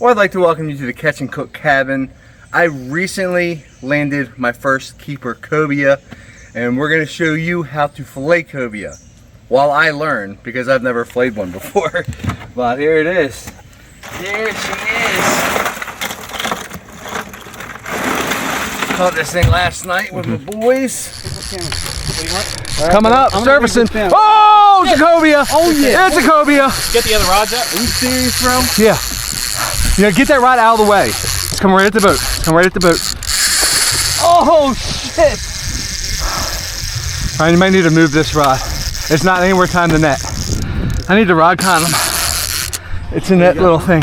Well, I'd like to welcome you to the Catch and Cook cabin. I recently landed my first KEEPER Cobia, and we're going to show you how to fillet cobia while I learn, because I've never filleted one before. But here it is. There she is. Caught this thing last night with my boys. Coming up, servicing. Oh, it's a cobia. Oh yeah, it's a cobia. Get the other rods up. Are you serious, bro? Yeah. Yeah, get that rod out of the way. Just come right at the boat. Come right at the boat. Oh shit! All right, you might need to move this rod. It's not anywhere time the net. I need the rod condom. It's in that little thing.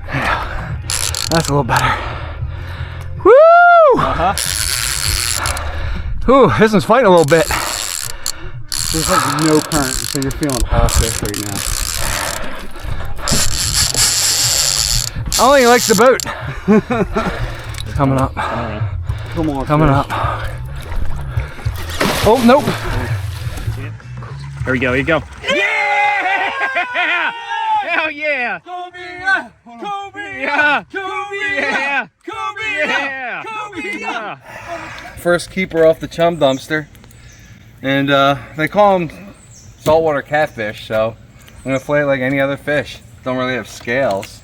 Yeah. That's a little better. Woo! Ooh, this one's fighting a little bit. There's like no current, so you're feeling all fish right now. I don't think he likes the boat. Coming up. Come on, Coming up. Oh, nope. There we go, here you go. Yeah! Hell yeah! Cobia! Cobia! Yeah! Cobia! Cobia! Yeah! Cobia! First keeper off the chum dumpster, and they call them saltwater catfish. So I'm gonna fillet it like any other fish. Don't really have scales.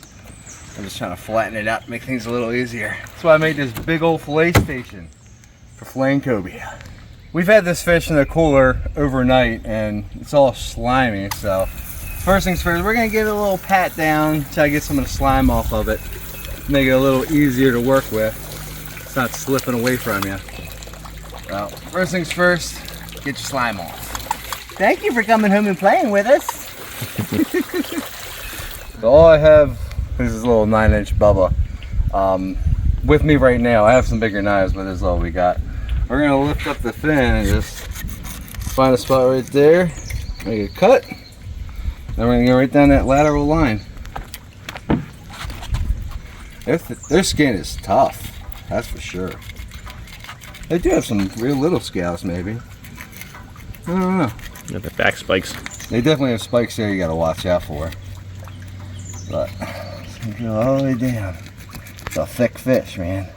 I'm just trying to flatten it out, make things a little easier. That's why I made this big old fillet station for filleting cobia. We've had this fish in the cooler overnight and it's all slimy, so first things first, we're gonna give it a little pat down, try to get some of the slime off of it, make it a little easier to work with. It's not slipping away from you. Well, first things first, get your slime off. Thank you for coming home and playing with us. So all I have is this little 9-inch Bubba. With me right now, I have some bigger knives, but this is all we got. We're gonna lift up the fin and just find a spot right there, make a cut. Then we're gonna go right down that lateral line. Their skin is tough, that's for sure. They do have some real little scales, maybe. I don't know. Got the back spikes. They definitely have spikes there you gotta watch out for. But it's gonna go all the way down. It's a thick fish, man.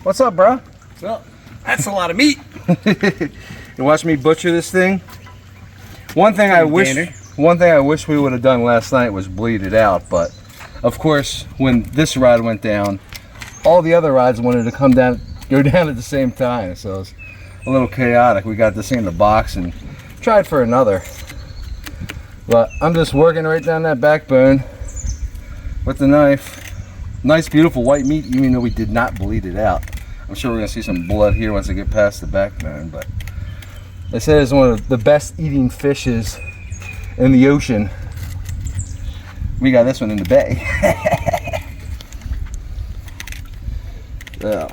What's up, bro? Well, that's a lot of meat. You watch me butcher this thing. One thing I wish we would have done last night was bleed it out, but of course when this rod went down, all the other rods wanted to go down at the same time, so it's a little chaotic. We got this thing in the box and tried for another, but I'm just working right down that backbone with the knife. Nice beautiful white meat, even though we did not bleed it out. I'm sure we're gonna see some blood here once I get past the backbone, but they say it's one of the best eating fishes in the ocean. We got this one in the bay. So,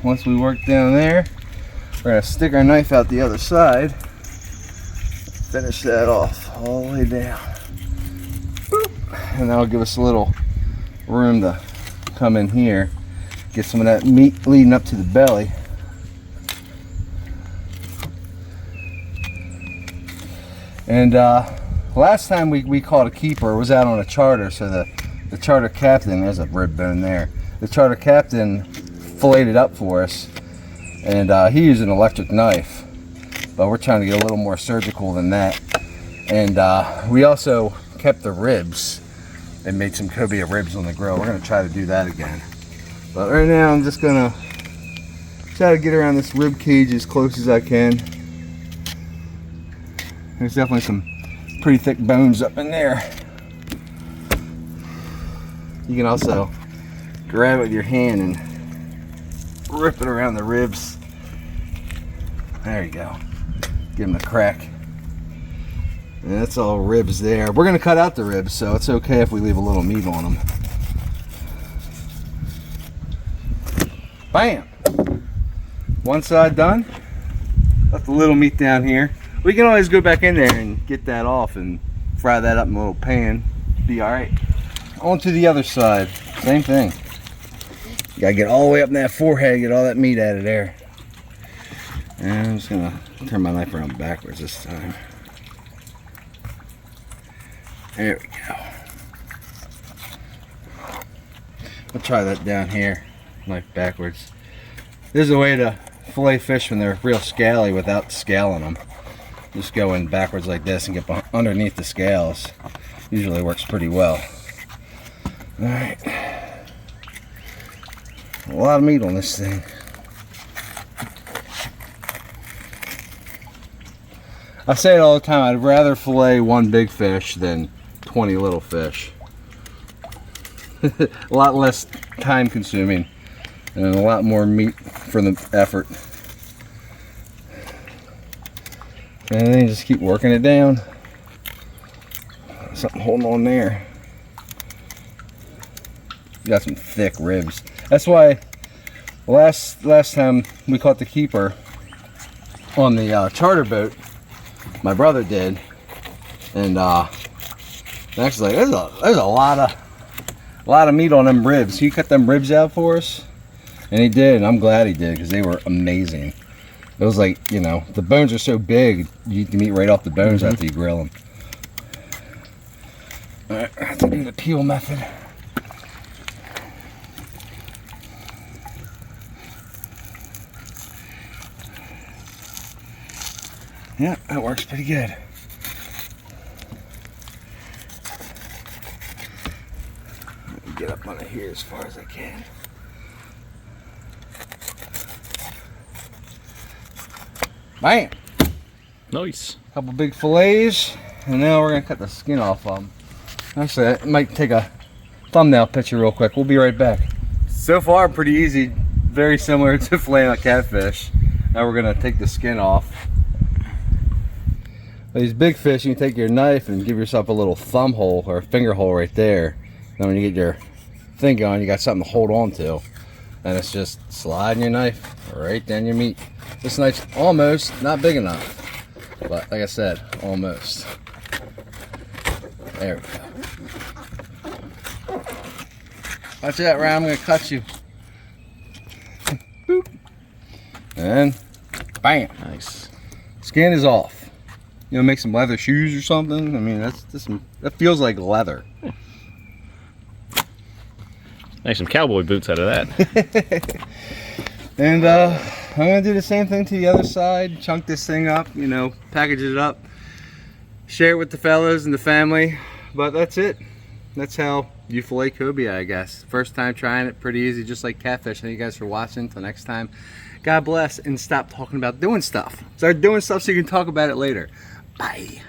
once we work down there, we're gonna stick our knife out the other side, finish that off all the way down. Boop. And that'll give us a little room to come in here, get some of that meat leading up to the belly. And last time we caught a keeper was out on a charter, so the charter captain, there's a rib bone there, the charter captain filleted up for us, and he used an electric knife, but we're trying to get a little more surgical than that. And we also kept the ribs and made some cobia ribs on the grill. We're gonna try to do that again. But right now I'm just gonna try to get around this rib cage as close as I can. There's definitely some pretty thick bones up in there. You can also grab it with your hand and rip it around the ribs. There you go. Give them a crack. And that's all ribs there. We're gonna cut out the ribs, so it's okay if we leave a little meat on them. Bam! One side done. Left the little meat down here. We can always go back in there and get that off and fry that up in a little pan. Be alright. On to the other side. Same thing. You gotta get all the way up in that forehead, get all that meat out of there. And I'm just gonna turn my knife around backwards this time. There we go. I'll try that down here, knife backwards. There's a way to fillet fish when they're real scaly without scaling them. Just go in backwards like this and get underneath the scales. Usually works pretty well. Alright. A lot of meat on this thing. I say it all the time, I'd rather fillet one big fish than 20 little fish. A lot less time consuming and a lot more meat for the effort. And then you just keep working it down. Something holding on there. Got some thick ribs. That's why last time we caught the keeper on the charter boat, my brother did, and actually there's a lot of meat on them ribs. He cut them ribs out for us, and he did, and I'm glad he did because they were amazing. It was like, you know, the bones are so big, you eat the meat right off the bones after you grill them. All right, I have to do the peel method. Yeah, that works pretty good. Let me get up on it here as far as I can. Bam! Nice. Couple big fillets, and now we're gonna cut the skin off of them. Actually, I might take a thumbnail picture real quick. We'll be right back. So far, pretty easy. Very similar to filleting a catfish. Now we're gonna take the skin off. These big fish, you can take your knife and give yourself a little thumb hole or a finger hole right there. Then when you get your thing going, you got something to hold on to. And it's just sliding your knife right down your meat. This knife's almost not big enough, but like I said, almost. There we go. Watch that, Ryan, I'm gonna cut you. Boop. And bam. Nice. Skin is off. You know, make some leather shoes or something. I mean, that feels like leather. Make some cowboy boots out of that. And I'm gonna do the same thing to the other side. Chunk this thing up, you know, package it up, share it with the fellas and the family. But that's it. That's how you fillet cobia, I guess. First time trying it, pretty easy, just like catfish. Thank you guys for watching. Till next time, God bless, and stop talking about doing stuff. Start doing stuff so you can talk about it later. Bye.